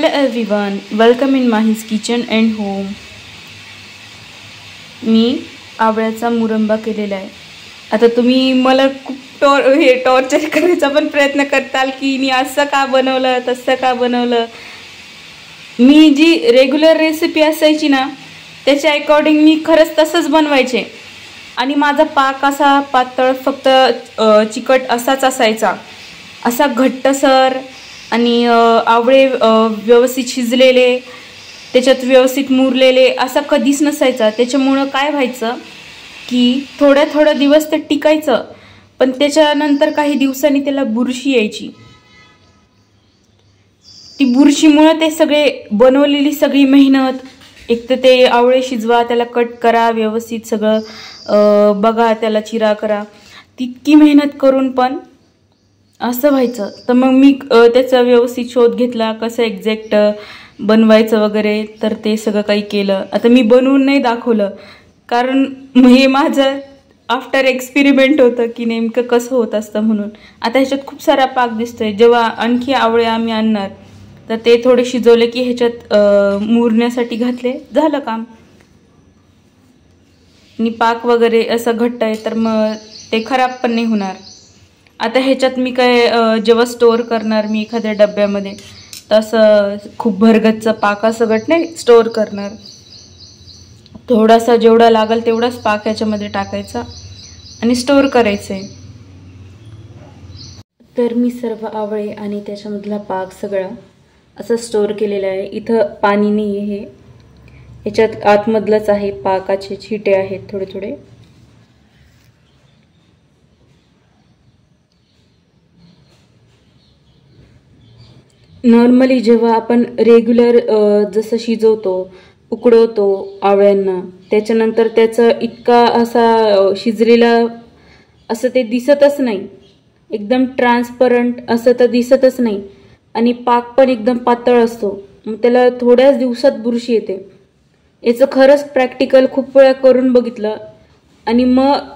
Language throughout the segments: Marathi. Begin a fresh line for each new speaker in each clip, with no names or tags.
Hello everyone, welcome in Mahi's kitchen and home. मी आवळ्याचा मुरंबा केलेला आहे। आता तुम्ही मला खूप टॉर्चर करायचा पण प्रयत्न करताल की मी असं का बनवलं तसं का बनवलं। मी जी रेग्युलर रेसिपी असायची ना त्याच्या अकॉर्डिंग मी खरंच तसंच बनवायचे आणि माझा पाक असा पातळ फक्त चिकट असाच असायचा, असा घट्टसर आणि आवळे व्यवस्थित शिजलेले त्याच्यात व्यवस्थित मुरलेले असा कधीच नसायचा। त्याच्यामुळे काय व्हायचं की थोडा दिवस ते टिकायचं पण त्याच्यानंतर काही दिवसांनी त्याला बुरशी यायची। ती बुरशीमुळे ते सगळे बनवलेली सगळी मेहनत, एक तर ते आवळे शिजवा, त्याला कट करा, व्यवस्थित सगळं बघा, त्याला चिरा करा, तितकी मेहनत करून पण असं व्हायचं। तर मग मी त्याचा व्यवस्थित शोध घेतला कसं एक्झॅक्ट बनवायचं वगैरे, तर ते सगळं काही केलं। आता मी बनवून नाही दाखवलं कारण हे माझं आफ्टर एक्सपेरिमेंट होतं की नेमकं कसं होत असतं म्हणून। आता ह्याच्यात खूप सारा पाक दिसतोय। जेव्हा आणखी आवळे आम्ही आणणार तर ते थोडे शिजवले की ह्याच्यात मुरण्यासाठी घातले, झालं काम। आणि पाक वगैरे असं घट्ट आहे तर मग ते खराब पण नाही होणार। आता ह्याच्यात मी काय जेव्हा स्टोअर करणार मी एखाद्या डब्यामध्ये तसं खूप भरगच्च पाक असं घट नाही स्टोअर करणार। थोडासा जेवढा लागेल तेवढाच पाक ह्याच्यामध्ये टाकायचा आणि स्टोअर करायचं। तर मी सर्व आवळे आणि त्याच्यामधला पाक सगळा असं स्टोअर केलेला आहे। इथं पाणी नाही आहे, ह्याच्यात आतमधलंच आहे, पाकाचे छिटे आहेत थोडे थोडे। नॉर्मली जेव्हा आपण रेग्युलर जसं शिजवतो उकडवतो आवळ्यांना, त्याच्यानंतर त्याचं इतका असा शिजलेला असं ते दिसतच नाही, एकदम ट्रान्सपरंट असं तर दिसतच नाही आणि पाक पण एकदम पातळ असतो, मग त्याला थोड्याच दिवसात बुरशी येते। याचं खरंच प्रॅक्टिकल खूप वेळा करून बघितलं आणि मग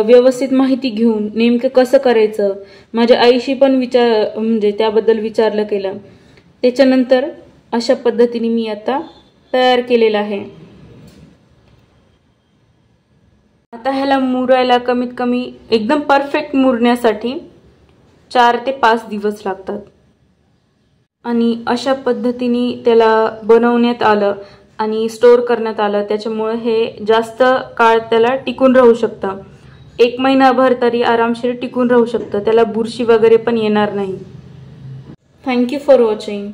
व्यवस्थित माहिती घेऊन नेमकं कसं करायचं माझ्या आईशी पण म्हणजे त्याबद्दल विचारलं केलं। त्याच्यानंतर अशा पद्धतीने मी आता तयार केलेलं आहे। आता ह्याला मुरायला कमीत कमी एकदम परफेक्ट मुरण्यासाठी 4 ते 5 दिवस लागतात आणि अशा पद्धतीने त्याला बनवण्यात आलं आणि स्टोअर करण्यात आलं, त्याच्यामुळे हे जास्त काळ त्याला टिकून राहू शकतं। 1 महिनाभर तरी आरामशीर टिकून राहू शकतं, त्याला बुरशी वगैरे पण येणार नाही। Thank you for watching.